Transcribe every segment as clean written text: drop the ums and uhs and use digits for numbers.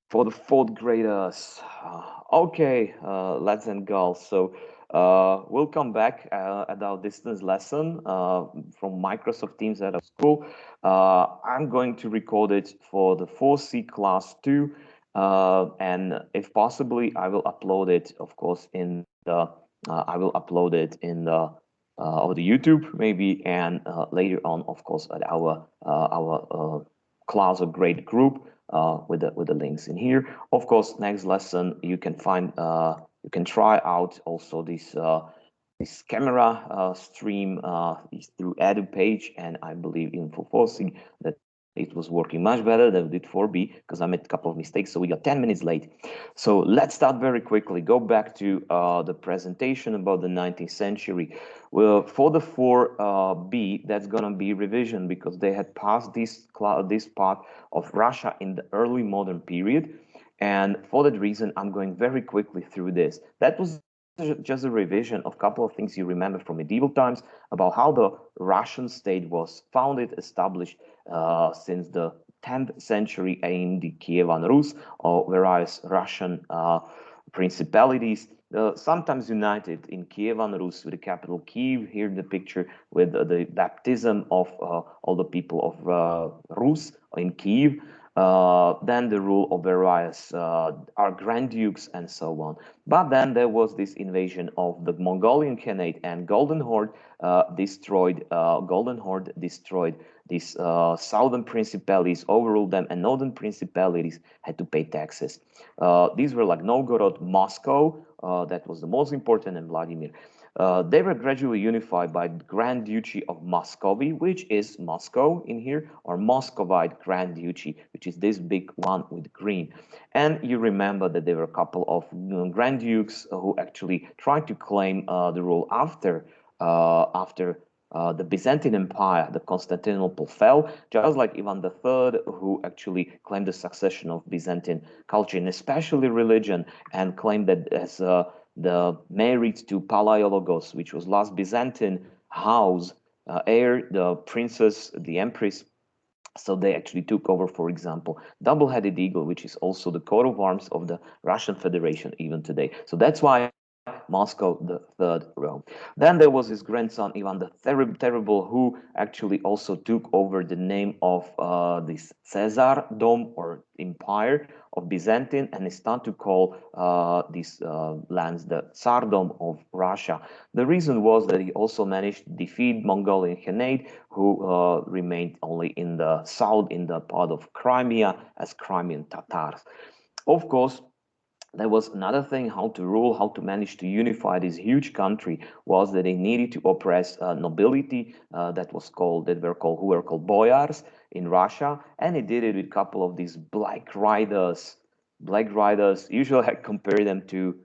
for the fourth graders. Okay, lads and girls. So we'll come back at our distance lesson from Microsoft Teams at our school. I'm going to record it for the 4C class 2. And if possibly, I will upload it, of course, in the I will upload it in the over the YouTube maybe, and later on, of course, at our class or grade group with the links in here. Of course, next lesson you can find you can try out also this camera stream through Edu page, and I believe in for forcing that it was working much better than it did 4B because I made a couple of mistakes, so we got 10 minutes late. So let's start very quickly. Go back to the presentation about the 19th century. Well, for the 4B, that's gonna be revision because they had passed this part of Russia in the early modern period. And for that reason, I'm going very quickly through this. That was just a revision of a couple of things you remember from medieval times about how the Russian state was founded, established since the 10th century in the Kievan Rus, or various Russian principalities, sometimes united in Kievan Rus with the capital Kiev. Here in the picture with the baptism of all the people of Rus in Kiev. Then the rule of various our grand dukes and so on. But then there was this invasion of the Mongolian Khanate, and Golden Horde destroyed these southern principalities, overruled them, and northern principalities had to pay taxes. These were like Novgorod, Moscow, that was the most important, and Vladimir. They were gradually unified by the Grand Duchy of Muscovy, which is Moscow in here, or Muscovite Grand Duchy, which is this big one with green. And you remember that there were a couple of Grand Dukes who actually tried to claim the rule after the Byzantine Empire, the Constantinople fell, just like Ivan III, who actually claimed the succession of Byzantine culture and especially religion, and claimed that as the married to Palaiologos, which was last Byzantine house heir, the princess, the empress. So they actually took over, for example, double-headed eagle, which is also the coat of arms of the Russian Federation even today. So that's why Moscow, the third Rome. Then there was his grandson Ivan the Terrible, who actually also took over the name of this Caesar-dom or Empire of Byzantine, and he started to call these lands the Tsardom of Russia. The reason was that he also managed to defeat Mongolian Khanate, who remained only in the south, in the part of Crimea, as Crimean Tatars. Of course, there was another thing how to rule, how to manage to unify this huge country was that they needed to oppress nobility who were called boyars in Russia, and he did it with a couple of these black riders. Usually I compare them to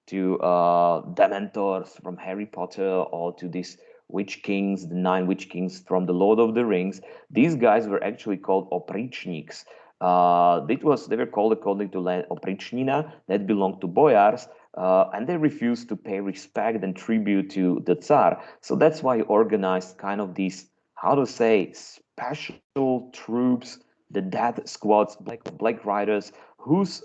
Dementors from Harry Potter, or to these witch kings, the 9 witch kings from the Lord of the Rings. These guys were actually called oprichniks. They were called according to oprichnina, that belonged to boyars, and they refused to pay respect and tribute to the Tsar. So that's why he organized kind of these, how to say, special troops, the death squads, black riders, whose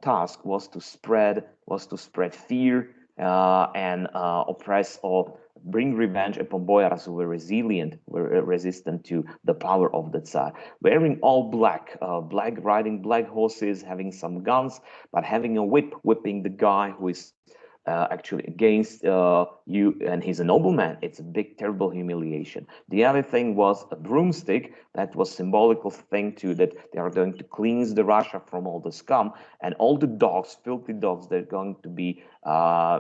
task was to spread fear and oppress or bring revenge upon boyars who were resistant to the power of the Tsar. Wearing all black, riding black horses, having some guns, but having a whip, whipping the guy who is actually against you, and he's a nobleman. It's a big, terrible humiliation. The other thing was a broomstick. That was symbolical thing too, that they are going to cleanse the Russia from all the scum, and all the dogs, filthy dogs, they're going to be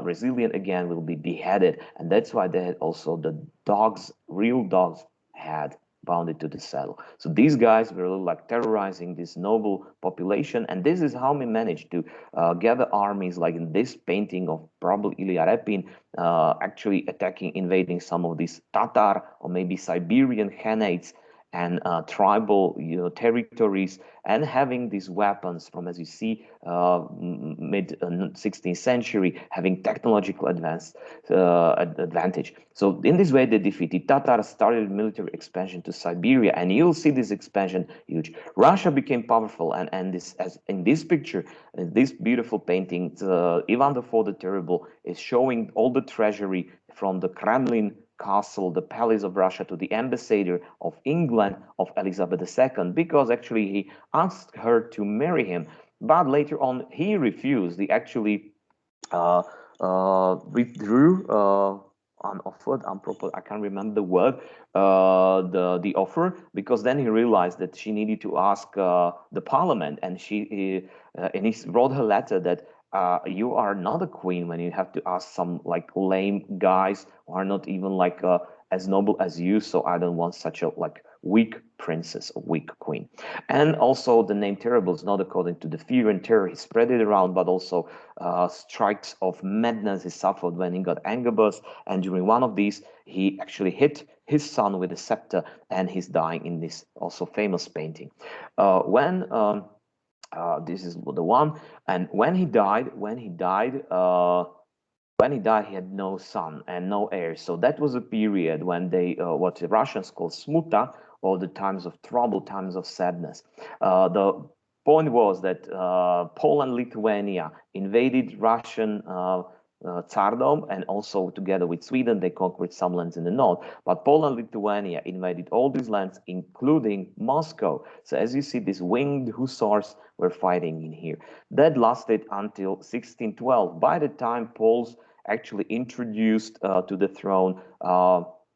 resilient again, will be beheaded. And that's why they had also the dogs, real dogs, had bounded to the saddle. So these guys were like terrorizing this noble population, and this is how we managed to gather armies, like in this painting of probably Ilya Repin, actually invading some of these Tatar or maybe Siberian Khanates, and tribal, territories, and having these weapons from, as you see, mid 16th century, having technological advantage. So in this way, they defeated Tatars, started military expansion to Siberia, and you'll see this expansion huge. Russia became powerful, and this, as in this picture, this beautiful painting, Ivan IV the Terrible is showing all the treasury from the Kremlin castle, the palace of Russia, to the ambassador of England of Elizabeth II, because actually he asked her to marry him, but later on he refused. He actually withdrew unoffered, unproper, I can't remember the word, the offer, because then he realized that she needed to ask the parliament, and and he wrote her letter that you are not a queen when you have to ask some like lame guys who are not even like as noble as you. So I don't want such a like weak princess, a weak queen. And also the name Terrible is not according to the fear and terror he spread it around, but also strikes of madness he suffered when he got anger bursts. And during one of these, he actually hit his son with a scepter, and he's dying in this also famous painting. This is the one. And when he died, he had no son and no heir. So that was a period when they, what the Russians call smuta, or the times of trouble, times of sadness. The point was that Poland, Lithuania invaded Russian Tsardom, and also together with Sweden, they conquered some lands in the north. But Poland, Lithuania invaded all these lands, including Moscow. So as you see, these winged hussars were fighting in here. That lasted until 1612. By the time Poles actually introduced to the throne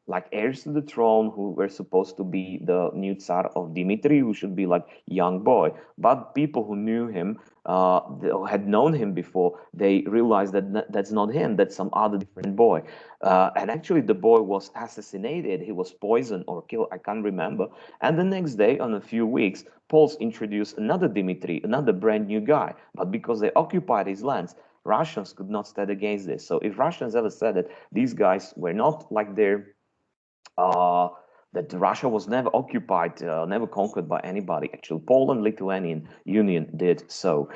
like heirs to the throne, who were supposed to be the new Tsar of Dmitry, who should be like young boy. But people who knew him, had known him before, they realized that that's not him, that's some other different boy. And actually the boy was assassinated, he was poisoned or killed, I can't remember. And the next day, on a few weeks, Poles introduced another Dmitry, another brand new guy. But because they occupied his lands, Russians could not stand against this. So if Russians ever said that these guys were not like that Russia was never occupied, never conquered by anybody. Actually, Poland-Lithuanian Union did so.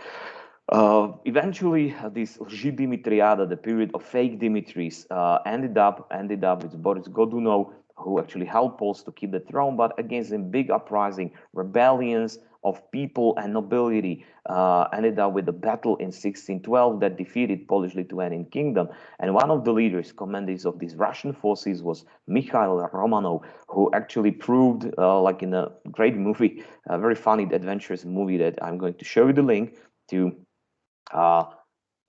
Eventually, this Lži Dimitriada, the period of fake Dimitris, ended up with Boris Godunov, who actually helped Poles to keep the throne, but against a big uprising, rebellions of people and nobility, ended up with a battle in 1612 that defeated Polish-Lithuanian kingdom. And one of the leaders, commanders of these Russian forces, was Mikhail Romanov, who actually proved, like in a great movie, a very funny, adventurous movie that I'm going to show you the link to,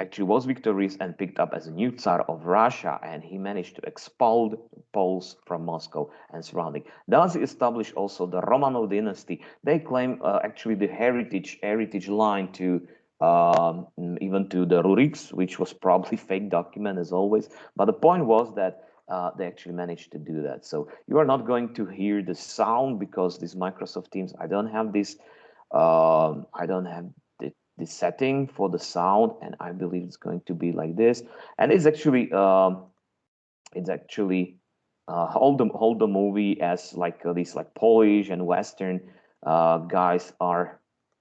actually was victorious and picked up as a new Tsar of Russia, and he managed to expel Poles from Moscow and surrounding. Thus, he established also the Romanov Dynasty. They claim actually the heritage line to even to the Ruriks, which was probably fake document as always. But the point was that they actually managed to do that. So you are not going to hear the sound because this Microsoft Teams, I don't have this. I don't have the setting for the sound, and I believe it's going to be like this. And it's actually hold the movie as like these like Polish and Western guys are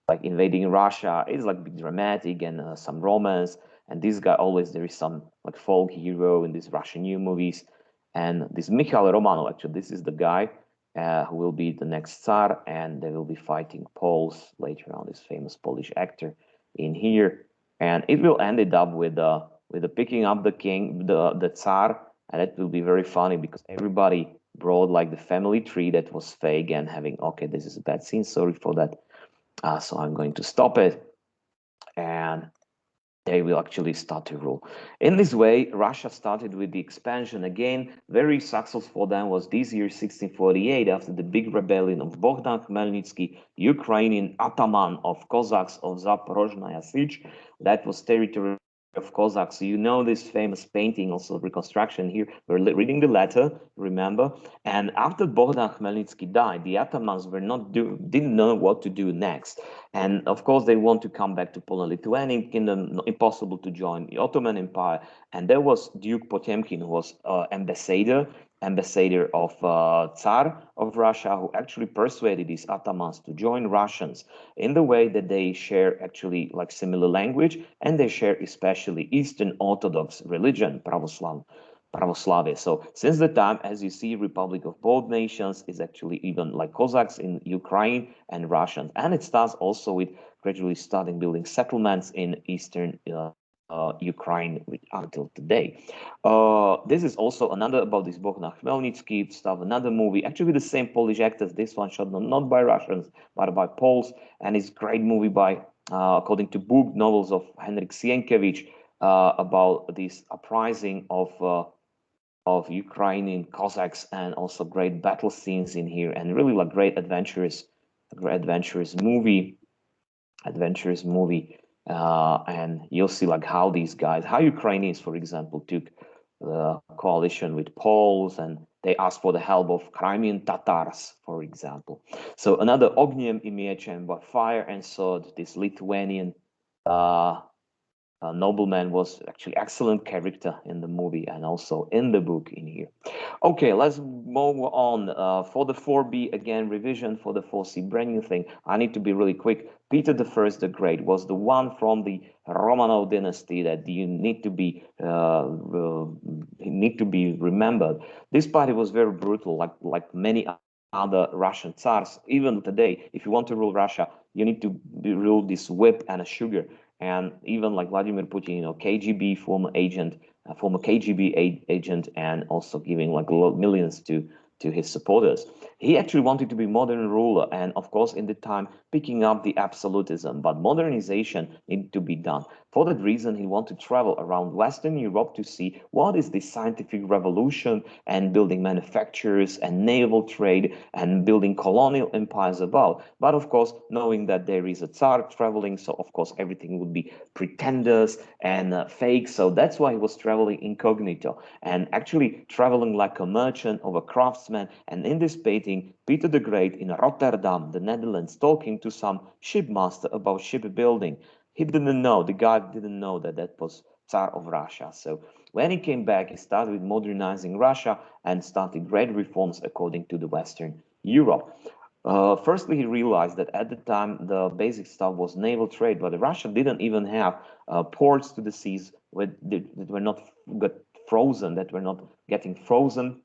like invading Russia. It's like big dramatic and some romance. And this guy always, there is some like folk hero in these Russian new movies. And this Mikhail Romanov, actually, this is the guy who will be the next Tsar, and they will be fighting Poles later on. This famous Polish actor in here, and it will end it up with the picking up the king, the Tsar, and it will be very funny because everybody brought like the family tree that was fake and having, okay, this is a bad scene, sorry for that. So I'm going to stop it, and they will actually start to rule. In this way, Russia started with the expansion again. Very successful for them was this year, 1648, after the big rebellion of Bogdan Khmelnytsky, Ukrainian ataman of Cossacks of Zaporozhnaya Sich. That was territory of Cossacks. You know this famous painting, also reconstruction here. We're reading the letter, remember? And after Bogdan Khmelnytsky died, the atamans didn't know what to do next. And of course, they want to come back to Poland-Lithuanian kingdom. Impossible to join the Ottoman Empire. And there was Duke Potemkin, who was ambassador ambassador of Tsar of Russia, who actually persuaded these atamans to join Russians in the way that they share actually like similar language, and they share especially Eastern Orthodox religion, Pravoslavia. So since the time, as you see, Republic of both nations is actually even like Cossacks in Ukraine and Russians. And it starts also with gradually starting building settlements in Eastern Ukraine until today. This is also another about this Bogdan Khmelnytsky stuff, another movie, actually the same Polish actors, this one shot not by Russians, but by Poles, and it's a great movie by, according to book novels of Henryk Sienkiewicz, about this uprising of Ukrainian Cossacks, and also great battle scenes in here, and really like great adventurous movie, and you'll see like how these guys, how Ukrainians, for example, took the coalition with Poles, and they asked for the help of Crimean Tatars, for example. So another Ogniem i Mieczem, by fire and sword, this Lithuanian nobleman was actually excellent character in the movie and also in the book in here. Okay, let's move on. For the 4B, again, revision for the 4C, brand new thing. I need to be really quick. Peter the First the Great was the one from the Romanov Dynasty that you need to be remembered. This party was very brutal, like many other Russian tsars. Even today, if you want to rule Russia, you need to rule this whip and a sugar. And even like Vladimir Putin, KGB former KGB agent, and also giving like millions to his supporters. He actually wanted to be modern ruler, and of course, in the time, picking up the absolutism. But modernization needed to be done. For that reason, he wanted to travel around Western Europe to see what is this scientific revolution and building manufacturers and naval trade and building colonial empires about. But of course, knowing that there is a Tsar traveling, so of course everything would be pretenders and fake. So that's why he was traveling incognito and actually traveling like a merchant or a craftsman. And in this painting, Peter the Great in Rotterdam, the Netherlands, talking to some shipmaster about shipbuilding. He didn't know, the guy didn't know that that was Tsar of Russia. So when he came back, he started with modernizing Russia and started great reforms according to the Western Europe. Firstly, he realized that at the time the basic stuff was naval trade, but Russia didn't even have ports to the seas that were not got frozen, that were not getting frozen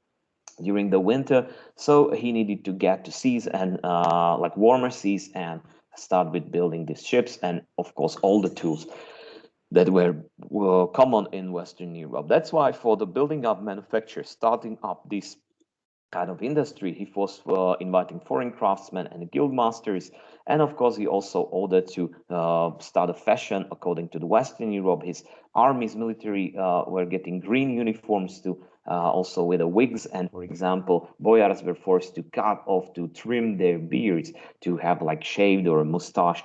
during the winter. So he needed to get to seas and like warmer seas and start with building these ships and of course all the tools that were common in Western Europe. That's why for the building up manufacture, starting up this kind of industry, he was inviting foreign craftsmen and guild masters. And of course, he also ordered to start a fashion according to the Western Europe. His armies, military were getting green uniforms to also with the wigs. And for example, boyars were forced to cut off, to trim their beards, to have like shaved or a mustache,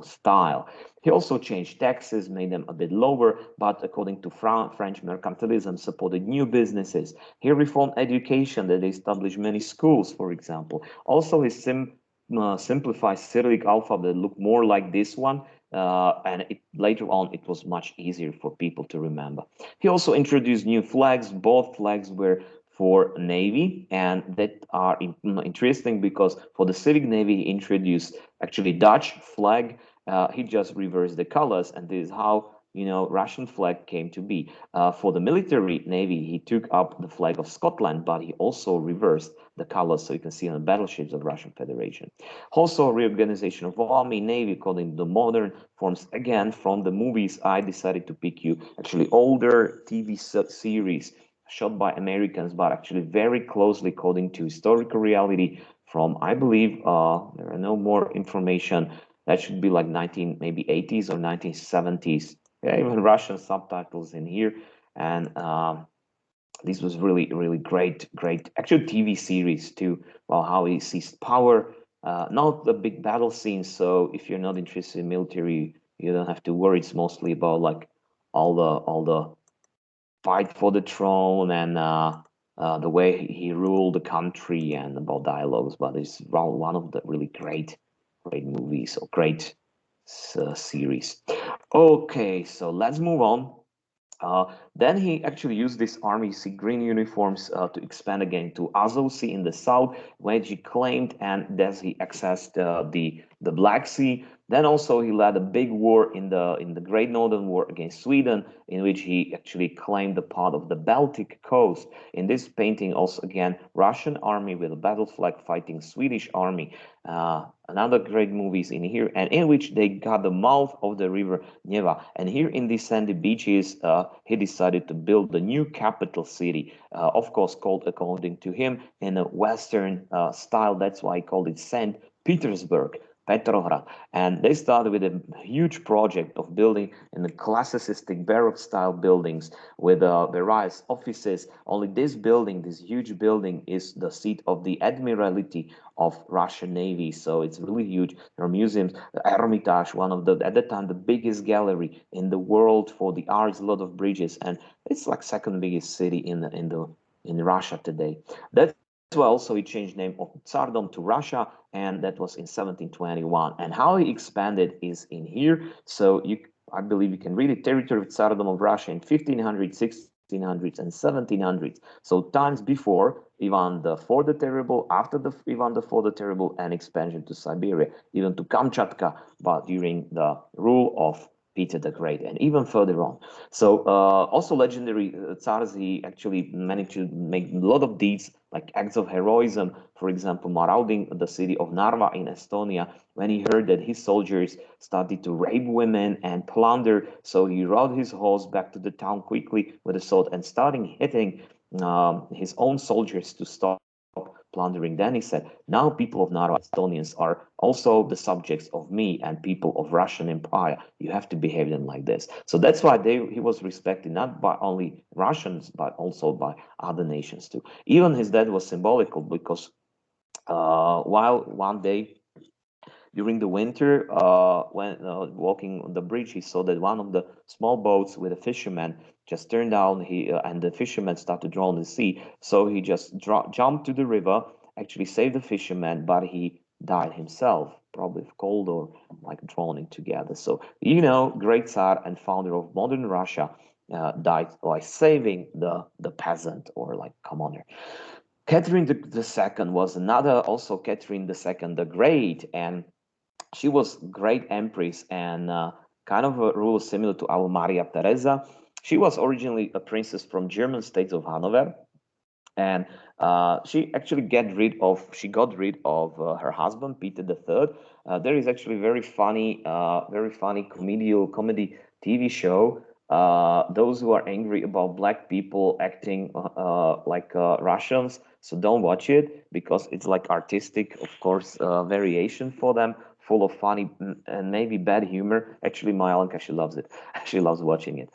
style. He also changed taxes, made them a bit lower, but according to French mercantilism, supported new businesses. He reformed education, that they established many schools, for example. Also, he simplified Cyrillic alphabet that looked more like this one, and later on it was much easier for people to remember. He also introduced new flags. Both flags were for Navy, and that are interesting because for the civic Navy, he introduced actually Dutch flag. He just reversed the colors, and this is how Russian flag came to be. For the military Navy, he took up the flag of Scotland, but he also reversed the colors, so you can see on the battleships of Russian Federation. Also, reorganization of Army, Navy, according to the modern forms. Again, from the movies, I decided to pick you actually older TV series shot by Americans, but actually very closely according to historical reality from, I believe, there are no more information. That should be like 19, maybe 80s or 1970s. Yeah, even Russian subtitles in here. And this was really, really great, actually TV series too. Well, how he seized power, not the big battle scenes. So if you're not interested in military, you don't have to worry. It's mostly about like all the fight for the throne and the way he ruled the country and about dialogues. But it's one of the really great movies or great series. Okay, so let's move on. Then he actually used this army, see green uniforms, to expand again to Azov Sea in the south, which he claimed, and thus he accessed the Black Sea. Then also he led a big war in the Great Northern War against Sweden, in which he actually claimed the part of the Baltic coast. In this painting, also again Russian army with a battle flag fighting Swedish army. Another great movies in here, and in which they got the mouth of the river Neva. And here in these sandy beaches, he decided to build the new capital city, of course, called according to him in a Western style. That's why he called it Saint Petersburg. Petrograd, and they started with a huge project of building in the classicistic Baroque style buildings with various offices. Only this building, this huge building, is the seat of the Admiralty of Russian Navy. So it's really huge. There are museums, the Hermitage, one of the at the time the biggest gallery in the world for the arts, a lot of bridges, and it's like second biggest city in Russia today. That's why also he changed name of Tsardom to Russia, and that was in 1721. And how he expanded is in here. So I believe you can read it. Territory of Tsardom of Russia in 1500s, 1600s, and 1700s. So times before Ivan the Fourth the Terrible, after the Ivan the Fourth the Terrible, and expansion to Siberia, even to Kamchatka, but during the rule of Peter the Great, and even further on. So also legendary Tsars, he actually managed to make a lot of deeds, like acts of heroism. For example, marauding the city of Narva in Estonia when he heard that his soldiers started to rape women and plunder. So he rode his horse back to the town quickly with a sword and starting hitting his own soldiers to stop plundering. Then he said, now people of Narva, Estonians, are also the subjects of me and people of Russian Empire. You have to behave them like this. So that's why he was respected not by only Russians, but also by other nations too. Even his death was symbolical because while one day during the winter, when walking on the bridge, he saw that one of the small boats with a fisherman just turned down. And the fisherman started to drown in the sea. So he just jumped to the river, actually saved the fisherman, but he died himself, probably of cold or like drowning together. So great Tsar and founder of modern Russia died by saving the peasant or like commoner. Catherine the Second was another, also Catherine the Second the Great, and she was great empress and kind of a rule similar to our Maria Theresa. She was originally a princess from German states of Hanover, and she got rid of her husband Peter III. There is actually very funny comedy TV show. Those who are angry about black people acting like Russians, so don't watch it because it's like artistic, of course, variation for them, full of funny and maybe bad humor. Actually, my Alanka, she loves it. She loves watching it.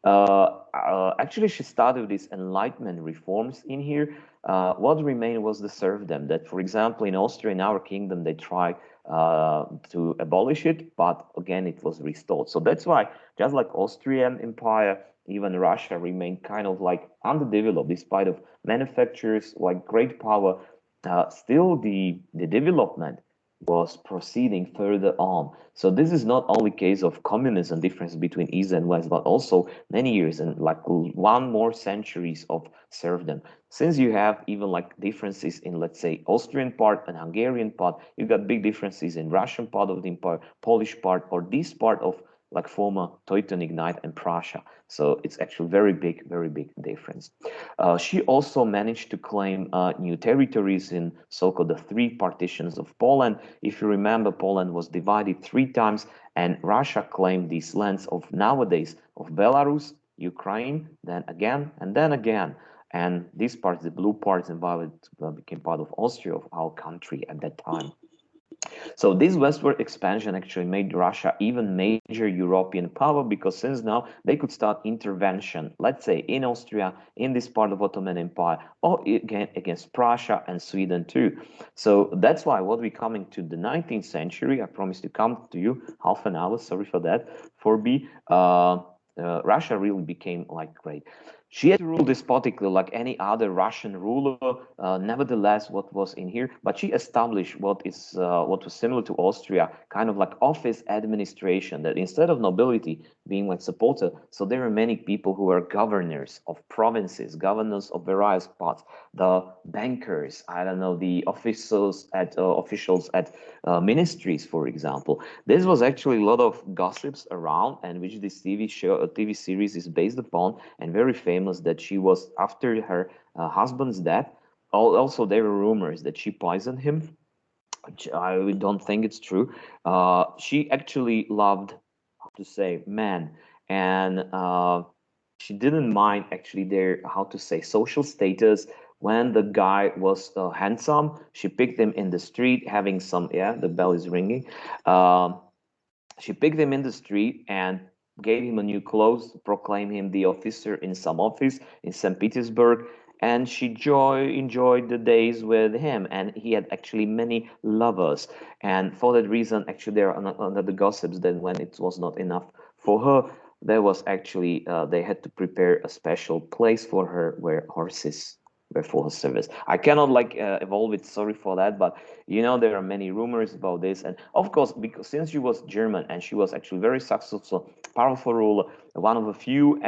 Actually, she started these enlightenment reforms in here. What remained was the serfdom. That, for example, in Austria, in our kingdom, they tried to abolish it, but again, it was restored. So that's why, just like Austrian Empire, even Russia remained kind of like underdeveloped, despite of manufacturers like great power. Still, the development was proceeding further on. So this is not only case of communism difference between East and West, but also many years and like one more centuries of serfdom. Since you have even like differences in, let's say, Austrian part and Hungarian part, you got big differences in Russian part of the empire, Polish part, or this part of like former Teutonic Knight and Prussia. So it's actually very big difference. She also managed to claim new territories in so-called the three partitions of Poland. If you remember, Poland was divided three times, and Russia claimed these lands of nowadays of Belarus, Ukraine, then again, and then again. And these parts, the blue parts and violet, became part of Austria, of our country at that time. So this westward expansion actually made Russia even major European power because since now they could start intervention, let's say in Austria, in this part of Ottoman Empire, or again against Prussia and Sweden too. So that's why what we coming to the 19th century, I promised to come to you half an hour, sorry for that, for B, Russia really became like great. She had to rule despotically like any other Russian ruler. Nevertheless, what was in here, but she established what was similar to Austria, kind of like office administration. That instead of nobility being like supporter, so there were many people who were governors of provinces, governors of various parts, the bankers, I don't know, the officials at ministries, for example. This was actually a lot of gossips around, and which this TV series is based upon, and very famous that she was after her husband's death. Also, there were rumors that she poisoned him, which I don't think it's true. She actually loved, how to say, men, and she didn't mind actually their, how to say, social status. When the guy was handsome, she picked him in the street, having some, yeah, the bell is ringing. Um, she picked him in the street and gave him a new clothes, proclaimed him the officer in some office in St. Petersburg, and she enjoyed the days with him. And he had actually many lovers, and for that reason, actually, there are another gossips that when it was not enough for her, there was actually they had to prepare a special place for her where horses were for her service. I cannot like evolve it. Sorry for that, but there are many rumors about this, and of course, because since she was German and she was actually very successful, powerful ruler, one of a few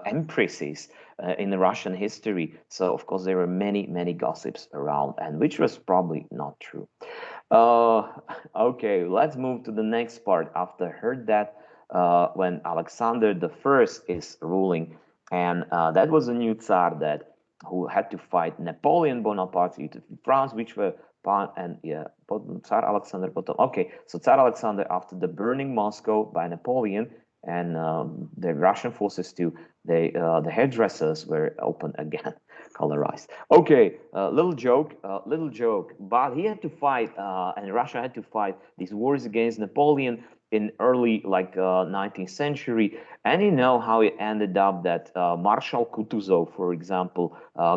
empresses in the Russian history. So of course, there were many gossips around, and which was probably not true. Uh, okay, let's move to the next part. After her death, when Alexander the First is ruling, and that was a new Tsar that who had to fight Napoleon Bonaparte in France, which were and yeah, Tsar Alexander potom. Okay, so Tsar Alexander after the burning Moscow by Napoleon and the Russian forces too, the hairdressers were open again, colorized. Okay, little joke, but he had to fight, and Russia had to fight these wars against Napoleon in early 19th century, and you know how it ended up that Marshal Kutuzov, for example,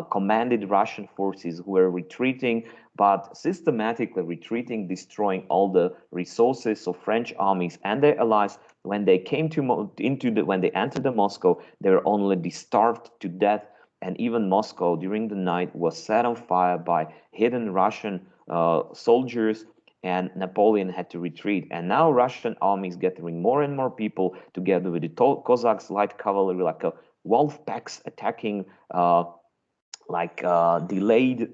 commanded Russian forces who were retreating, but systematically retreating, destroying all the resources of French armies and their allies. When they came when they entered the Moscow, they were only starved to death, and even Moscow during the night was set on fire by hidden Russian soldiers, and Napoleon had to retreat. And now Russian armies gathering more and more people together with the Cossacks, light cavalry, like a wolf packs attacking, delayed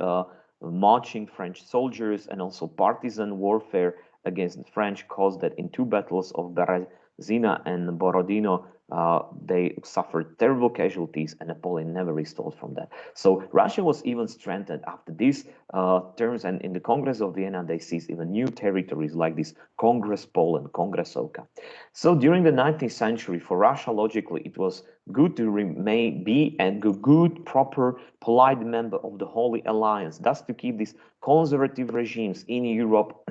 marching French soldiers, and also partisan warfare against the French caused that in two battles of Berezina and Borodino, they suffered terrible casualties, and Napoleon never restored from that. So Russia was even strengthened after these terms, and in the Congress of Vienna, they seized even new territories like this Congress Poland, Congress Oka. So during the 19th century, for Russia, logically, it was good to be a good, proper, polite member of the Holy Alliance, thus to keep these conservative regimes in Europe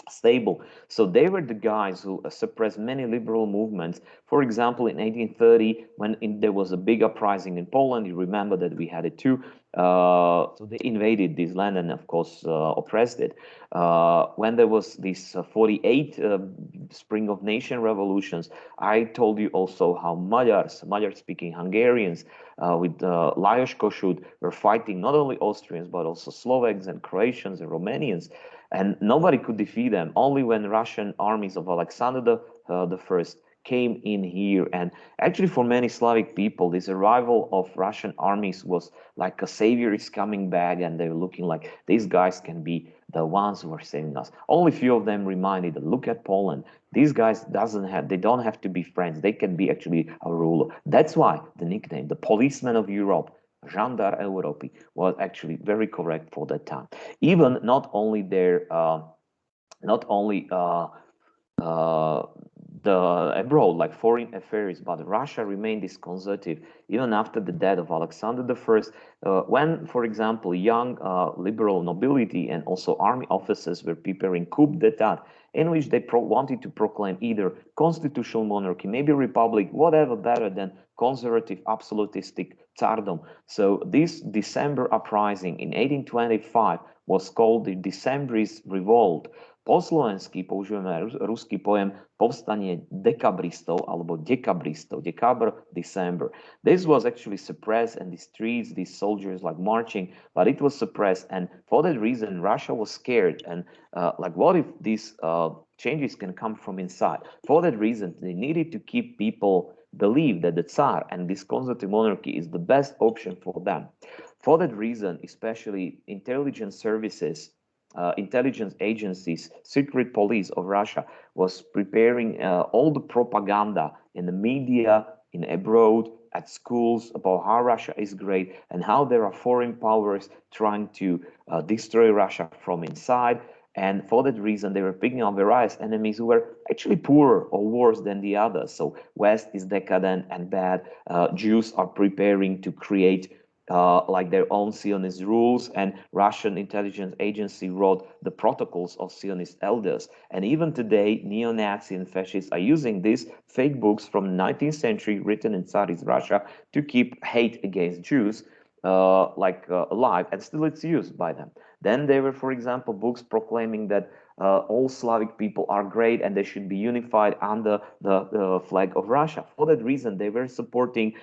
stable. So they were the guys who suppressed many liberal movements. For example, in 1830, when there was a big uprising in Poland, you remember that we had it too. So they invaded this land and, of course, oppressed it. When there was this 48 Spring of Nation revolutions, I told you also how Magyar-speaking Hungarians with Lajos Kossuth were fighting not only Austrians, but also Slovaks and Croatians and Romanians, and nobody could defeat them. Only when Russian armies of Alexander the First came in here, and actually for many Slavic people, this arrival of Russian armies was like a savior is coming back, and they were looking like these guys can be the ones who are saving us. Only few of them reminded, look at Poland. These guys they don't have to be friends. They can be actually a ruler. That's why the nickname, the policeman of Europe, Žandar Europy, was actually very correct for that time. Even not only their, not only uh, the abroad, like foreign affairs, but Russia remained this conservative even after the death of Alexander the First. When, for example, young liberal nobility and also army officers were preparing coup d'état, in which they wanted to proclaim either constitutional monarchy, maybe republic, whatever better than conservative absolutistic tsardom. So this December uprising in 1825 was called the Decembrist Revolt. Po slovensky používame ruský pojem povstanie dekabristov alebo dekabristov, December, December. This was actually suppressed in the streets, these soldiers like marching, but it was suppressed. And for that reason, Russia was scared. And like, what if these changes can come from inside? For that reason, they needed to keep people believe that the Tsar and this conservative monarchy is the best option for them. For that reason, especially intelligence services, intelligence agencies, secret police of Russia was preparing all the propaganda in the media, in abroad, at schools about how Russia is great and how there are foreign powers trying to destroy Russia from inside. And for that reason, they were picking up various enemies who were actually poorer or worse than the others. So West is decadent and bad. Jews are preparing to create like their own Zionist rules, and Russian intelligence agency wrote the protocols of Zionist elders. And even today, neo-Nazi and fascists are using these fake books from the 19th century written in Tsarist Russia to keep hate against Jews alive, and still it's used by them. Then there were, for example, books proclaiming that all Slavic people are great and they should be unified under the flag of Russia. For that reason, they were supporting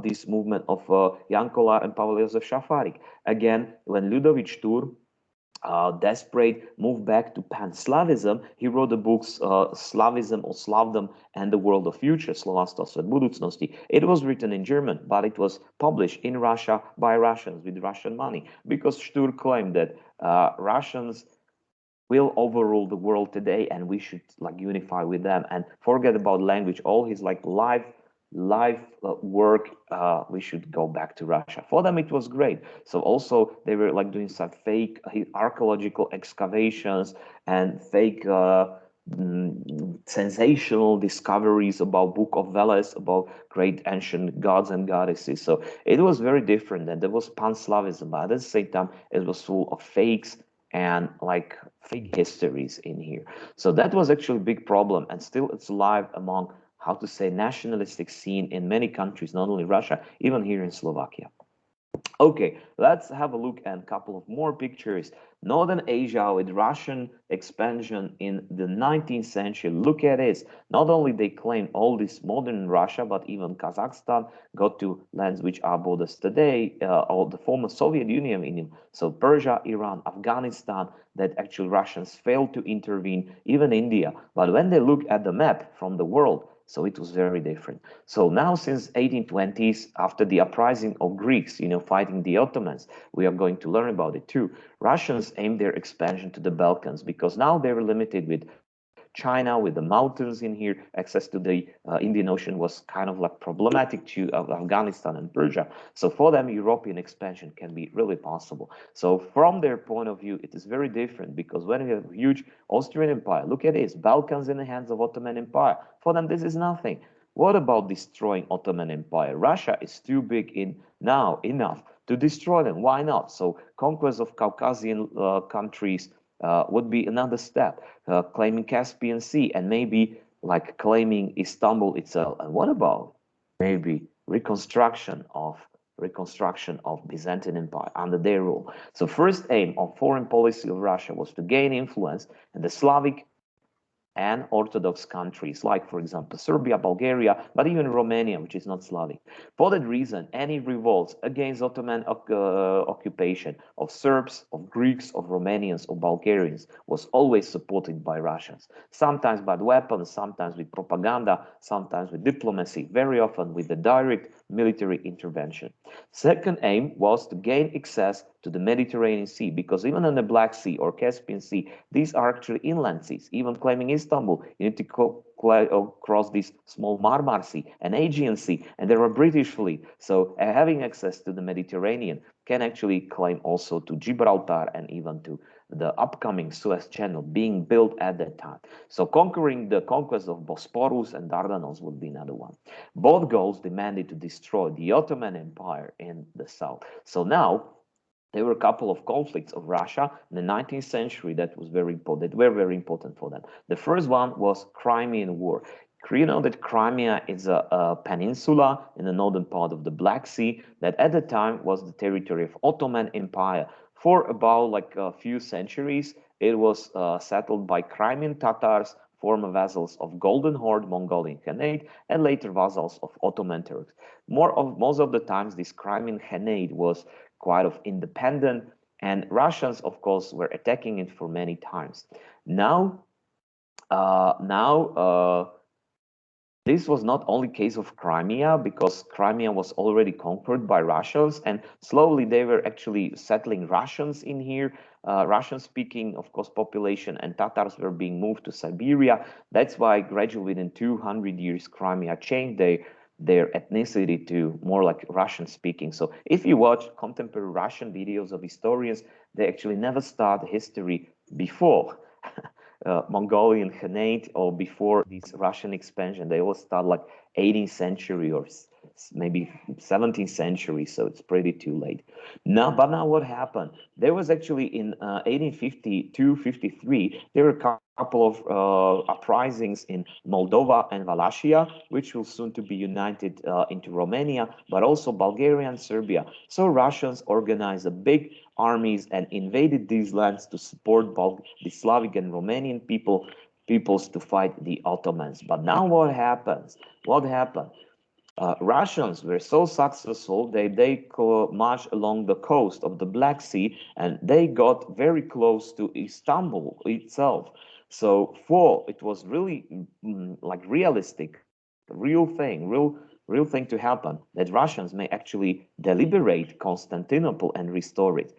this movement of Jan Kolar and Pavel Josef Šafarik. Again, when Ľudovít Štúr desperate, moved back to pan-Slavism, he wrote the books Slavism or Slavdom and the World of Future, Slovanstvo svet budúcnosti. It was written in German, but it was published in Russia by Russians with Russian money, because Stur claimed that Russians will overrule the world today and we should like unify with them and forget about language. All his like life work, we should go back to Russia. For them, it was great. So also they were like doing some fake archaeological excavations and fake sensational discoveries about Book of Veles, about great ancient gods and goddesses. So it was very different, and there was pan-Slavism, but at the same time, it was full of fakes and like fake histories in here. So that was actually a big problem, and still it's alive among, how to say, nationalistic scene in many countries, not only Russia, even here in Slovakia. Okay, let's have a look at a couple of more pictures. Northern Asia with Russian expansion in the 19th century. Look at this. Not only they claim all this modern Russia, but even Kazakhstan got to lands which are borders today, or the former Soviet Union. So Persia, Iran, Afghanistan, that actually Russians failed to intervene, even India. But when they look at the map from the world, so it was very different. So now since 1820s, after the uprising of Greeks, fighting the Ottomans, we are going to learn about it too. Russians aimed their expansion to the Balkans because now they were limited with China, with the mountains in here. Access to the Indian Ocean was kind of like problematic to Afghanistan and Persia. So for them, European expansion can be really possible. So from their point of view, it is very different, because when we have a huge Austrian Empire, look at this, Balkans in the hands of Ottoman Empire. For them, this is nothing. What about destroying Ottoman Empire? Russia is too big enough to destroy them. Why not? So conquest of Caucasian countries would be another step, claiming Caspian Sea and maybe like claiming Istanbul itself. And what about maybe reconstruction of Byzantine Empire under their rule? So first aim of foreign policy of Russia was to gain influence in the Slavic and Orthodox countries, like, for example, Serbia, Bulgaria, but even Romania, which is not Slavic. For that reason, any revolts against Ottoman occupation of Serbs, of Greeks, of Romanians, of Bulgarians was always supported by Russians, sometimes by weapons, sometimes with propaganda, sometimes with diplomacy, very often with the direct military intervention. Second aim was to gain access to the Mediterranean Sea, because even in the Black Sea or Caspian Sea, these are actually inland seas. Even claiming Istanbul, you need to cross this small Marmara Sea and Aegean Sea, and there are British fleet. So having access to the Mediterranean can actually claim also to Gibraltar and even to the upcoming Suez Channel being built at that time. So conquering the conquest of Bosporus and Dardanelles would be another one. Both goals demanded to destroy the Ottoman Empire in the south. So now there were a couple of conflicts of Russia in the 19th century that were very important for them. The first one was Crimean War. You know that Crimea is a peninsula in the northern part of the Black Sea that at the time was the territory of Ottoman Empire for about like a few centuries, it was settled by Crimean Tatars, former vassals of Golden Horde Mongolian Khanate, and later vassals of Ottoman Turks. Most of the times, this Crimean Khanate was quite of independent, and Russians, of course, were attacking it for many times. Now, this was not only case of Crimea, because Crimea was already conquered by Russians, and slowly they were actually settling Russians in here. Russian-speaking, of course, population, and Tatars were being moved to Siberia. That's why gradually within 200 years, Crimea changed their ethnicity to more like Russian-speaking. So if you watch contemporary Russian videos of historians, they actually never start history before Mongolian Khanate or before this Russian expansion. They all start like 18th century or maybe 17th century, so it's pretty too late. But now what happened? There was actually in 1852-53, there were a couple of uprisings in Moldova and Wallachia, which will soon to be united into Romania, but also Bulgaria and Serbia. So Russians organized a big armies and invaded these lands to support the Slavic and Romanian peoples to fight the Ottomans. But now what happens? What happened? Russians were so successful they marched along the coast of the Black Sea, and they got very close to Istanbul itself. So it was really like realistic, real thing to happen, that Russians may actually deliberate Constantinople and restore it.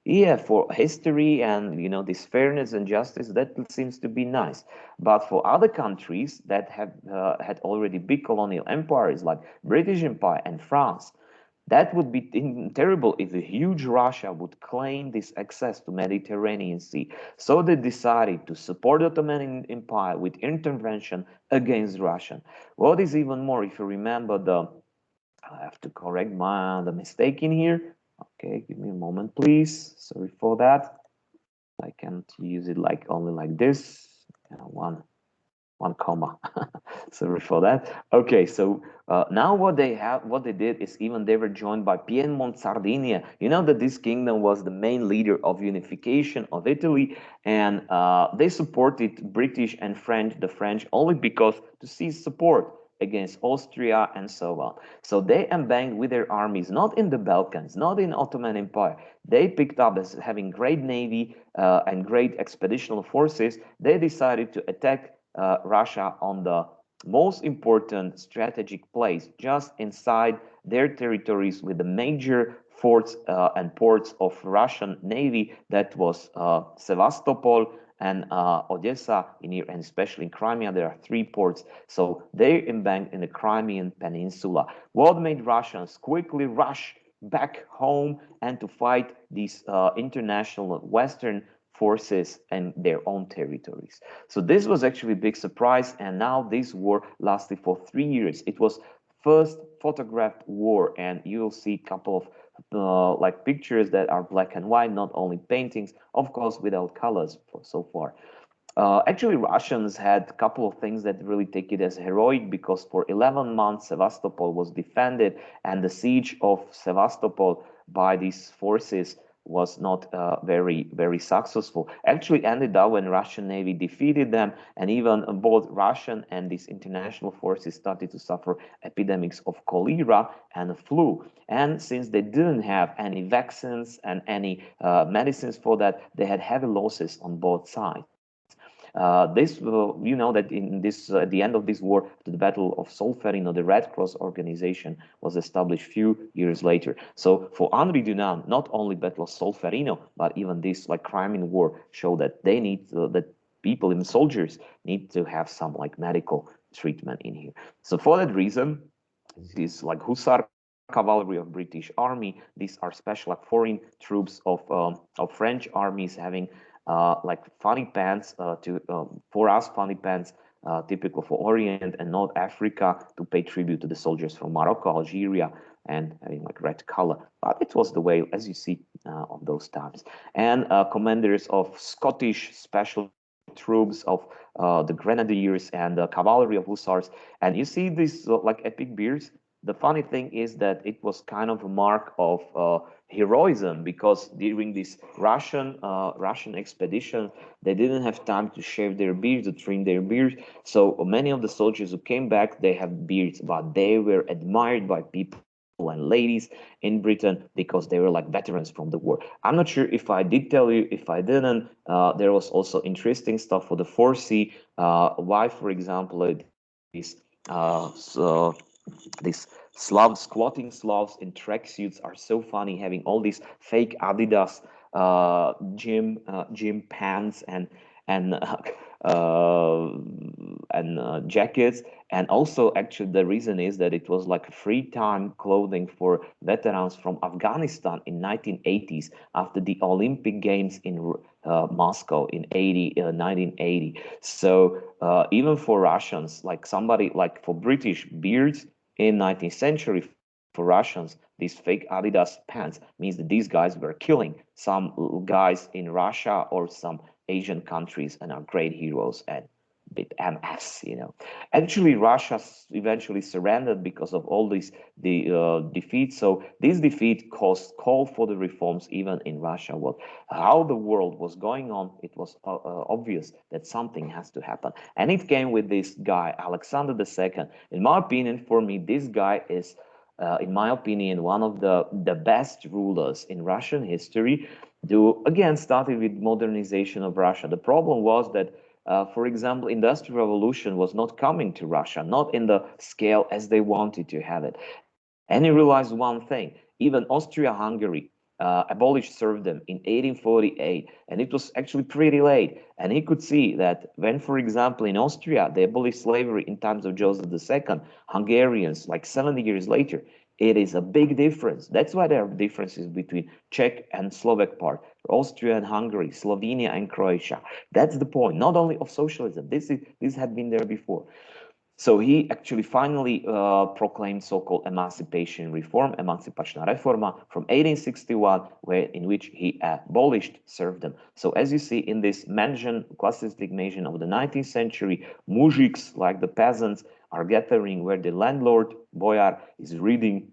Yeah, for history and this fairness and justice, that seems to be nice. But for other countries that have had already big colonial empires like British Empire and France, that would be terrible if a huge Russia would claim this access to Mediterranean Sea. So they decided to support the Ottoman Empire with intervention against Russia. What is even more, if you remember I have to correct the mistake in here. Okay, give me a moment, please. Sorry for that. I can't use it only like this. One comma. Sorry for that. Okay, so now what they did is even they were joined by Piedmont, Sardinia. You know that this kingdom was the main leader of unification of Italy, and they supported British and the French only because to see support against Austria and so on. So they embanked with their armies, not in the Balkans, not in Ottoman Empire. They picked up as having great navy and great expeditional forces. They decided to attack Russia on the most important strategic place just inside their territories with the major forts and ports of Russian Navy. That was Sevastopol and Odessa in here, and especially in Crimea, there are 3 ports. So they embanked in the Crimean Peninsula. What made Russians quickly rush back home and to fight these international Western forces and their own territories. So this was actually a big surprise, and now this war lasted for 3 years. It was first photographed war, and you'll see a couple of like pictures that are black and white, not only paintings, of course, without colors so far. Actually, Russians had a couple of things that really take it as heroic, because for 11 months Sevastopol was defended, and the siege of Sevastopol by these forces was not very successful. Actually ended up when Russian Navy defeated them, and even both Russian and these international forces started to suffer epidemics of cholera and flu. And since they didn't have any vaccines and any medicines for that, they had heavy losses on both sides. You know that in this at the end of this war, the Battle of Solferino, the Red Cross organization was established few years later. So for Henri Dunant, not only Battle of Solferino, but even this like Crimean War show that they need that people, even soldiers, need to have some like medical treatment in here. So for that reason, this like Hussar cavalry of British army, these are special like foreign troops of French armies having like funny pants for us funny pants typical for Orient and North Africa, to pay tribute to the soldiers from Morocco, Algeria, and having like red color. But it was the way, as you see, of those times. And commanders of Scottish special troops of the Grenadiers and the cavalry of Hussars. And you see these like epic beards. the funny thing is that it was kind of a mark of heroism, because during this Russian expedition, they didn't have time to shave their beards, to trim their beards. So many of the soldiers who came back, they have beards, but they were admired by people and ladies in Britain because they were like veterans from the war. I'm not sure if I did tell you. If I didn't, there was also interesting stuff for the 4C. Why, for example, so these squatting Slavs in tracksuits are so funny, having all these fake Adidas gym pants and uh, jackets. And also, actually, the reason is that it was like free time clothing for veterans from Afghanistan in 1980s after the Olympic Games in Moscow in 1980. So even for Russians, like somebody like for British beards in 19th century, for Russians, these fake Adidas pants means that these guys were killing some guys in Russia or some Asian countries and are great heroes and bit MS, you know. Actually, Russia eventually surrendered because of all these the defeats. So this defeat caused call for the reforms even in Russia. What how the world was going on, it was obvious that something has to happen, and it came with this guy Alexander II. In my opinion, for me, this guy is. In my opinion, one of the best rulers in Russian history, who again started with modernization of Russia. The problem was that for example, industrial revolution was not coming to Russia, not in the scale as they wanted to have it. And he realized one thing: even Austria-Hungary abolished serfdom in 1848, and it was actually pretty late. And he could see that when, for example, in Austria they abolished slavery in times of Joseph II, Hungarians, like 70 years later, it is a big difference. That's why there are differences between Czech and Slovak part, Austria and Hungary, Slovenia and Croatia. That's the point, not only of socialism. This had been there before. So he actually finally proclaimed so-called Emancipation Reform, Emancipačná reforma from 1861, in which he abolished serfdom. So as you see in this mansion, classistic mansion of the 19th century, mujiks, like the peasants, are gathering where the landlord, boyar, is reading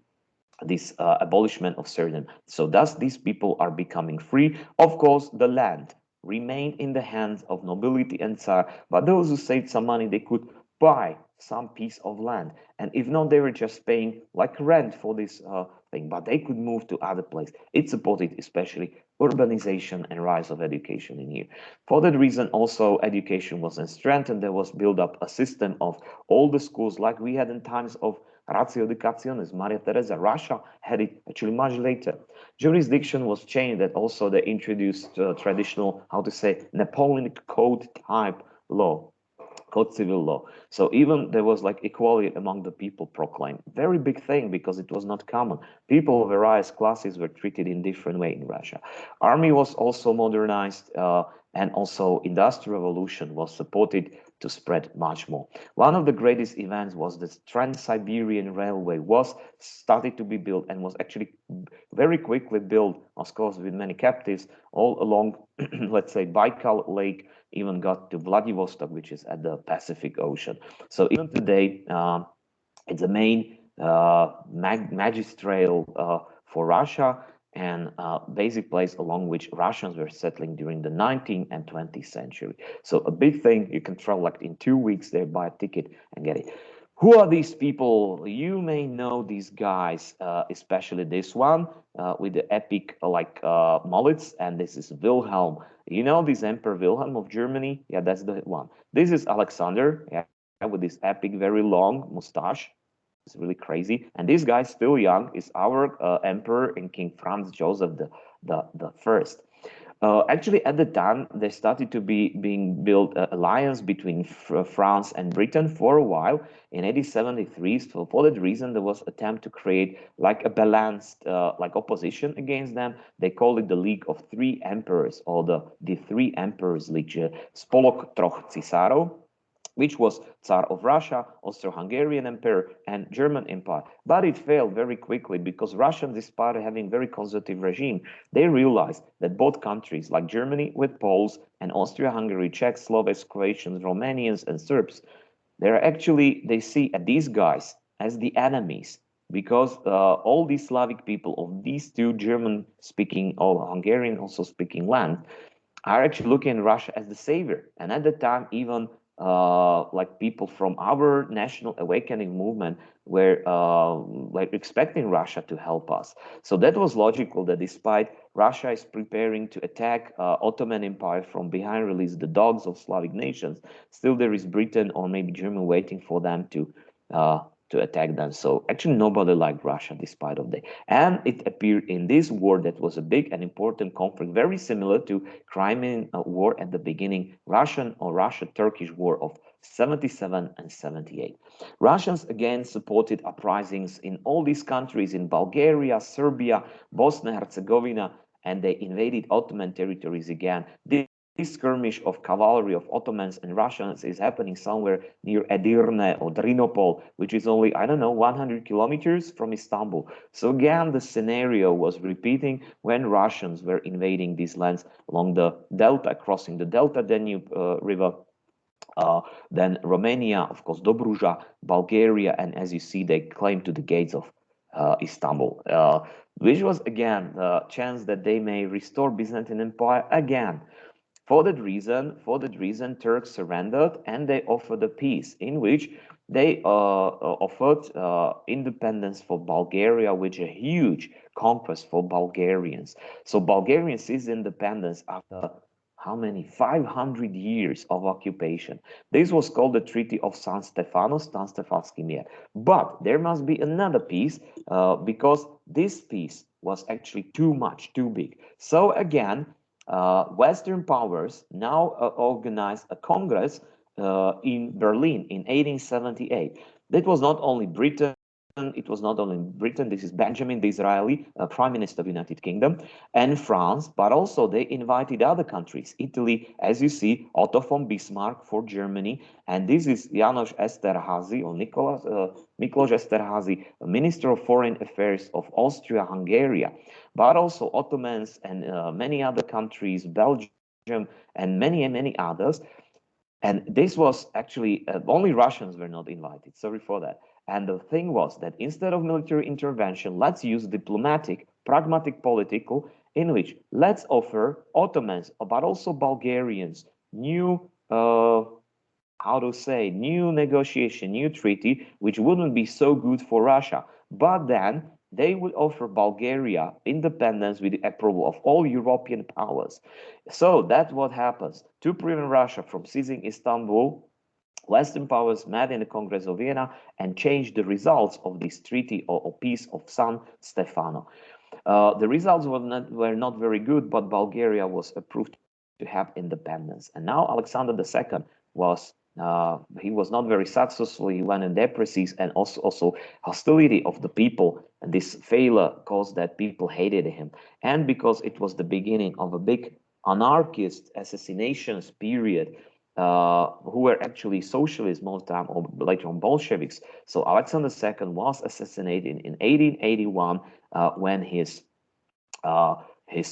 this abolishment of serfdom. So thus these people are becoming free. Of course, the land remained in the hands of nobility and Tsar, but those who saved some money, they could buy some piece of land. And if not, they were just paying like rent for this thing, but they could move to other place. It supported especially urbanization and rise of education in here. For that reason, also education was strengthened. There was built up a system of all the schools like we had in times of Ratio Educationis, Maria Teresa. Russia had it actually much later. Jurisdiction was changed, that also they introduced traditional, how to say, Napoleonic code type law, code civil law. So even there was like equality among the people proclaimed. Very big thing, because it was not common. People of various classes were treated in different way in Russia. Army was also modernized, and also industrial revolution was supported to spread much more. One of the greatest events was the Trans-Siberian Railway was started to be built, and was actually very quickly built, of course, with many captives all along, let's say, Baikal Lake, even got to Vladivostok, which is at the Pacific Ocean. So even today, it's a main magistral for Russia, and basic place along which Russians were settling during the 19th and 20th century. So a big thing, you can travel like in 2 weeks there, buy a ticket and get it. Who are these people? You may know these guys, especially this one with the epic mullets, and this is Wilhelm. You know this Emperor Wilhelm of Germany? Yeah, that's the one. This is Alexander, yeah, with this epic, very long mustache. It's really crazy. And this guy, still young, is our emperor and King Franz Joseph the first. Actually, at the time, there started to be being built an alliance between France and Britain for a while in 1873. So for that reason, there was attempt to create like a balanced like opposition against them. They call it the League of Three Emperors, or the Three Emperors League, Spolok Troch Cisárov, which was Tsar of Russia, Austro-Hungarian Emperor, and German Empire. But it failed very quickly, because Russians, despite having very conservative regime, they realized that both countries, like Germany with Poles and Austria-Hungary, Czechs, Slovaks, Croatians, Romanians, and Serbs, they see these guys as the enemies. because all these Slavic people of these two German-speaking or Hungarian also speaking lands are actually looking at Russia as the savior. And at the time, even like people from our national awakening movement were like expecting Russia to help us. So that was logical that despite Russia is preparing to attack Ottoman Empire from behind, release the dogs of Slavic nations, still there is Britain or maybe Germany waiting for them uh, to attack them. So actually nobody liked Russia despite of that. And it appeared in this war that was a big and important conflict, very similar to Crimean War at the beginning, Russian or Russia-Turkish War of 77 and 78. Russians again supported uprisings in all these countries, in Bulgaria, Serbia, Bosnia Herzegovina, and they invaded Ottoman territories again. This skirmish of cavalry of Ottomans and Russians is happening somewhere near Edirne or Drinopol, which is only, I don't know, 100 kilometers from Istanbul. So again, the scenario was repeating when Russians were invading these lands along the delta, crossing the Delta Danube River. Then Romania, of course, Dobruja, Bulgaria, and as you see, they claim to the gates of Istanbul, which was again the chance that they may restore Byzantine Empire again. For that reason, Turks surrendered and they offered a peace in which they offered independence for Bulgaria, which is a huge conquest for Bulgarians. So Bulgarians seized independence after how many? 500 years of occupation. This was called the Treaty of San Stefano, San Stefanski Mir. But there must be another peace because this peace was actually too much, too big. So again, Western powers now organized a Congress in Berlin in 1878. That was not only Britain, it was not only Britain, this is Benjamin Disraeli, Prime Minister of United Kingdom, and France, but also they invited other countries, Italy, as you see, Otto von Bismarck for Germany, and this is János Esterházy, or Miklos Esterházy, Minister of Foreign Affairs of Austria-Hungary, but also Ottomans and many other countries, Belgium, and many others. And this was actually only Russians were not invited. Sorry for that. And the thing was that instead of military intervention, let's use diplomatic, pragmatic, political, in which let's offer Ottomans, but also Bulgarians, new, how to say, new negotiation, new treaty, which wouldn't be so good for Russia. But then they would offer Bulgaria independence with the approval of all European powers. So that's what happens. To prevent Russia from seizing Istanbul, Western powers met in the Congress of Vienna and changed the results of this treaty or peace of San Stefano. The results were not very good, but Bulgaria was approved to have independence. And now Alexander II was he was not very successful. He went in depresses and also hostility of the people. And this failure caused that people hated him. And because it was the beginning of a big anarchist assassinations period, who were actually socialists most of the time, or later on Bolsheviks. So Alexander II was assassinated in 1881 when his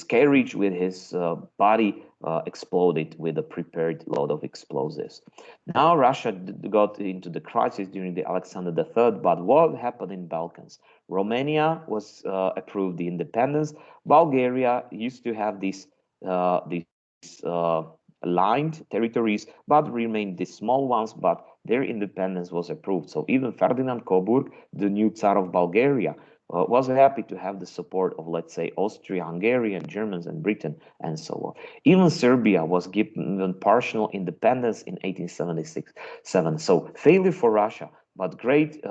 carriage with his body exploded with a prepared load of explosives. Now Russia got into the crisis during the Alexander III, but what happened in Balkans? Romania was approved the independence. Bulgaria used to have these aligned territories, but remained the small ones, but their independence was approved. So even Ferdinand Coburg, the new Tsar of Bulgaria, was happy to have the support of, let's say, Austria, Hungary, and Germans and Britain, and so on. Even Serbia was given partial independence in 1876-7. So failure for Russia, but great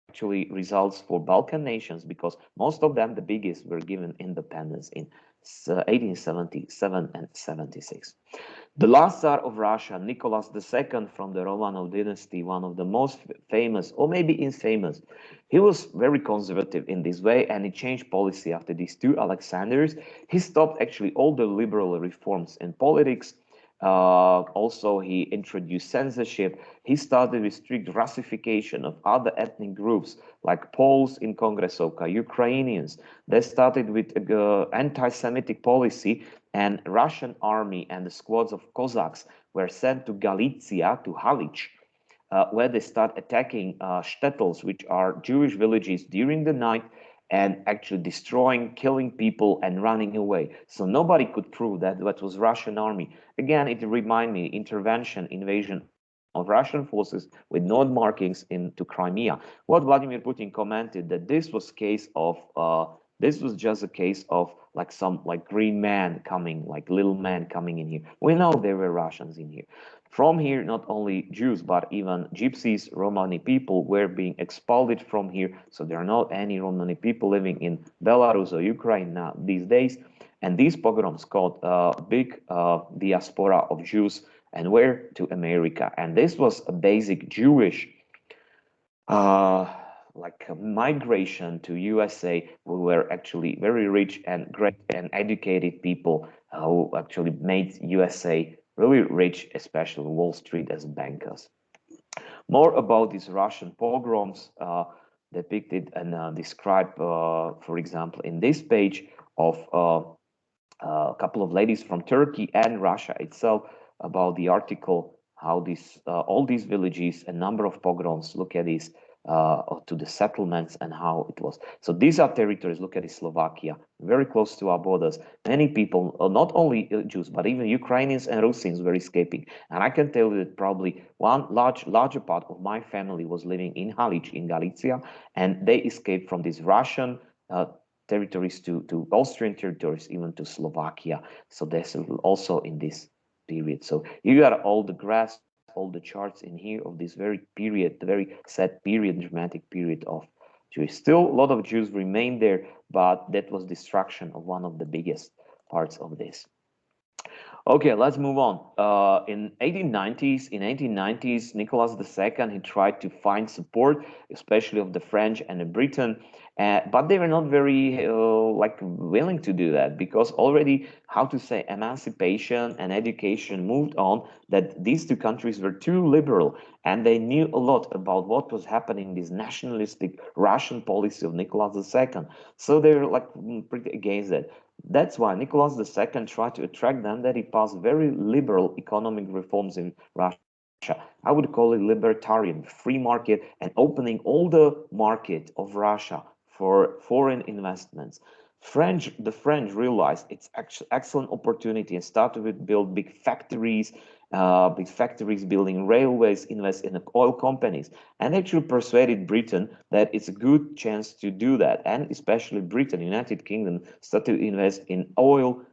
actually results for Balkan nations, because most of them, the biggest, were given independence in 1877 and 76. The last Tsar of Russia, Nicolas II from the Romanov Dynasty, one of the most famous, or maybe infamous, he was very conservative in this way, and he changed policy after these two Alexanders. He stopped actually all the liberal reforms in politics. Also, he introduced censorship. He started with strict Russification of other ethnic groups like Poles in Kongresovka, Ukrainians. They started with anti-Semitic policy, and Russian army and the squads of Cossacks were sent to Galicia, to Halich, where they start attacking shtetls, which are Jewish villages, during the night, and actually destroying, killing people, and running away. So nobody could prove that that was Russian army. Again, it reminded me intervention, invasion of Russian forces with node markings into Crimea. What Vladimir Putin commented that this was just a case of like some like green man coming, like little man coming in here. We know there were Russians in here. From here, not only Jews, but even Gypsies, Romani people were being expelled from here. So there are not any Romani people living in Belarus or Ukraine now these days. And these pogroms caused a big diaspora of Jews and were to America. And this was a basic Jewish uh, like a migration to USA. We were actually very rich and great and educated people who actually made USA really rich, especially Wall Street as bankers. More about these Russian pogroms depicted and described, for example, in this page of a couple of ladies from Turkey and Russia itself about the article how these all these villages, a number of pogroms. Look at this to the settlements and how it was. So these are territories. Look at this, Slovakia, very close to our borders. Many people, not only Jews, but even Ukrainians and Russians were escaping. And I can tell you that probably one larger part of my family was living in Halič in Galicia, and they escaped from these Russian territories to Austrian territories, even to Slovakia. So there's also in this period. So you got all the graphs, all the charts in here of this very period, the very sad period, dramatic period of Jews. Still, a lot of Jews remain there, but that was destruction of one of the biggest parts of this. Okay, let's move on. In 1890s, Nicolas II, he tried to find support, especially of the French and the Britain, but they were not very like willing to do that because already, how to say, emancipation and education moved on. That these two countries were too liberal, and they knew a lot about what was happening in this nationalistic Russian policy of Nicolas II. So they were like pretty against it. That's why Nicholas II tried to attract them, that he passed very liberal economic reforms in Russia. I would call it libertarian, free market, and opening all the market of Russia for foreign investments. The French realized it's actually excellent opportunity and started to build big factories, building railways, invest in oil companies, and actually persuaded Britain that it's a good chance to do that. And especially Britain, United Kingdom, started to invest in oil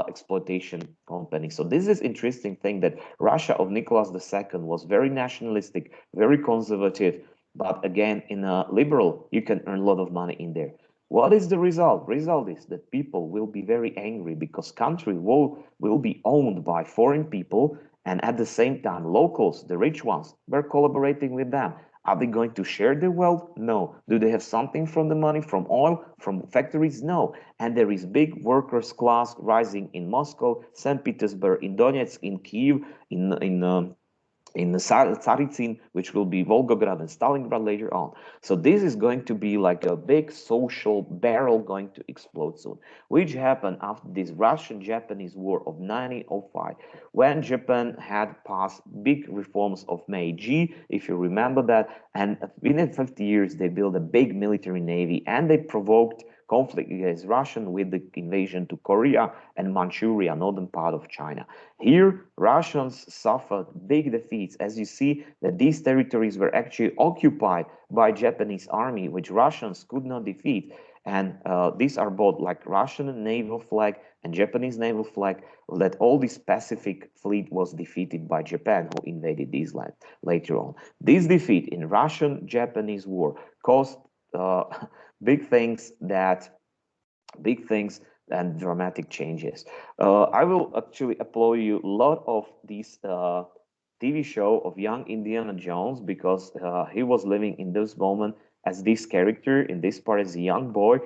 exploitation companies. So this is interesting thing that Russia of Nicholas II was very nationalistic, very conservative, but again, in a liberal, you can earn a lot of money in there. What is the result? Result is that people will be very angry because country will be owned by foreign people, and at the same time, locals, the rich ones, were collaborating with them. Are they going to share the wealth? No. Do they have something from the money, from oil, from factories? No. And there is big workers' class rising in Moscow, St. Petersburg, in Donetsk, in Kiev, in the Tsaritsyn, which will be Volgograd and Stalingrad later on. So this is going to be like a big social barrel going to explode soon, which happened after this Russian-Japanese War of 1905, when Japan had passed big reforms of Meiji, if you remember that, and within 50 years they built a big military navy, and they provoked conflict against Russian with the invasion to Korea and Manchuria, northern part of China. Here, Russians suffered big defeats, as you see that these territories were actually occupied by Japanese army, which Russians could not defeat. And these are both like Russian naval flag and Japanese naval flag, that all this Pacific fleet was defeated by Japan, who invaded these lands later on. This defeat in Russian-Japanese war caused big things and dramatic changes. I will actually upload you a lot of these TV show of young Indiana Jones because he was living in this moment as this character in this part as a young boy,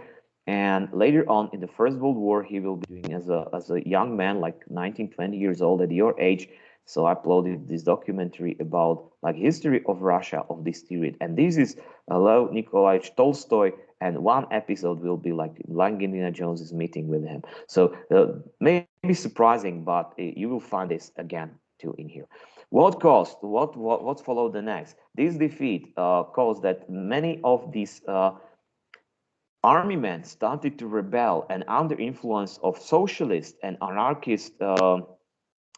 and later on in the First World War he will be doing as a young man, like 19, 20 years old at your age. So I uploaded this documentary about like history of Russia of this period, and this is Lev Nikolaevich Tolstoy, and one episode will be like Indiana Jones is meeting with him. So maybe surprising, but you will find this again too in here. What caused? What followed the next? This defeat caused that many of these army men started to rebel, and under influence of socialist and anarchist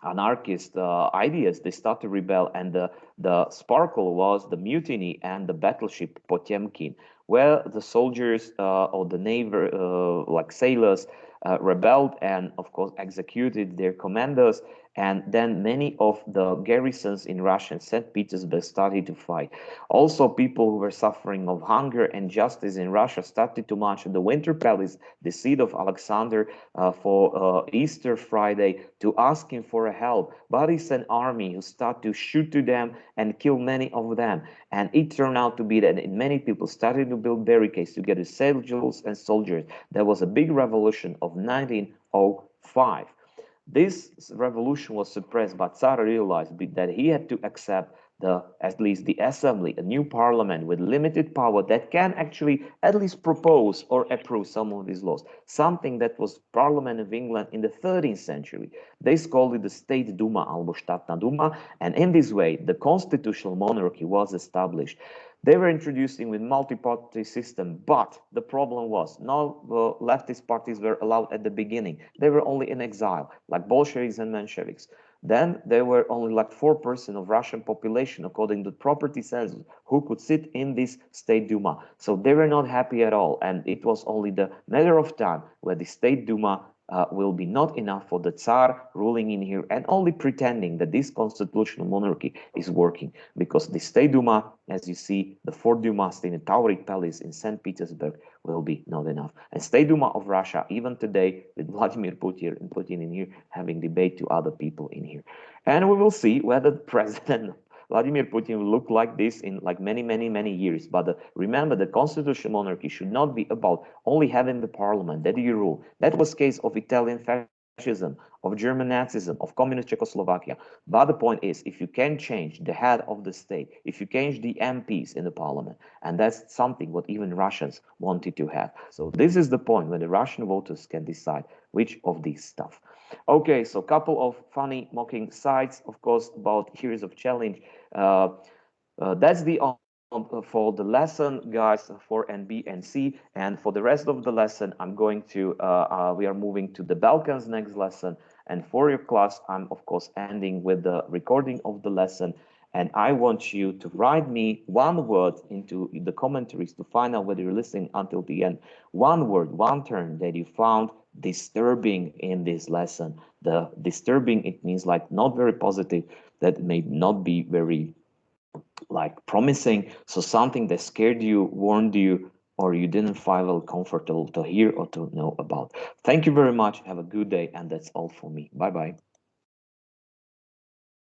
ideas, they start to rebel, and the sparkle was the mutiny and the battleship Potemkin, where the soldiers or the navy, like sailors, rebelled and, of course, executed their commanders. And then many of the garrisons in Russia and St. Petersburg started to fight. Also, people who were suffering of hunger and justice in Russia started to march to the Winter Palace, the seat of Alexander, for Easter Friday, to ask him for a help. But it's an army who start to shoot to them and kill many of them. And it turned out to be that many people started to build barricades to get soldiers and soldiers. There was a big revolution of 1905. This revolution was suppressed, but Tsar realized that he had to accept at least the assembly, a new parliament with limited power that can actually at least propose or approve some of these laws. Something that was Parliament of England in the 13th century. They called it the State Duma, alebo Štátna Duma, and in this way, the constitutional monarchy was established. They were introducing with multi-party system, but the problem was no leftist parties were allowed at the beginning. They were only in exile, like Bolsheviks and Mensheviks. Then there were only like 4% of Russian population, according to the property census, who could sit in this State Duma. So they were not happy at all, and it was only the matter of time where the State Duma will be not enough for the Tsar ruling in here and only pretending that this constitutional monarchy is working, because the State Duma, as you see, the fourth Duma in the Tauric Palace in St. Petersburg, will be not enough. And State Duma of Russia, even today, with Vladimir Putin in here, having debate to other people in here. And we will see whether President Vladimir Putin will look like this in like many years. But remember, the constitutional monarchy should not be about only having the parliament that you rule. That was case of Italian fascism, of German Nazism, of communist Czechoslovakia. But the point is, if you can change the head of the state, if you change the MPs in the parliament, and that's something what even Russians wanted to have. So this is the point where the Russian voters can decide which of these stuff. Okay, so a couple of funny mocking sites, of course, about heroes of challenge. That's the for the lesson, guys, for NB and C. And for the rest of the lesson, I'm going to we are moving to the Balkans next lesson. And for your class, I'm of course ending with the recording of the lesson. And I want you to write me one word into the commentaries to find out whether you're listening until the end. One word, one term that you found disturbing in this lesson. The disturbing, it means like not very positive, that may not be very like promising. So something that scared you, warned you, or you didn't feel comfortable to hear or to know about. Thank you very much. Have a good day. And that's all for me. Bye bye.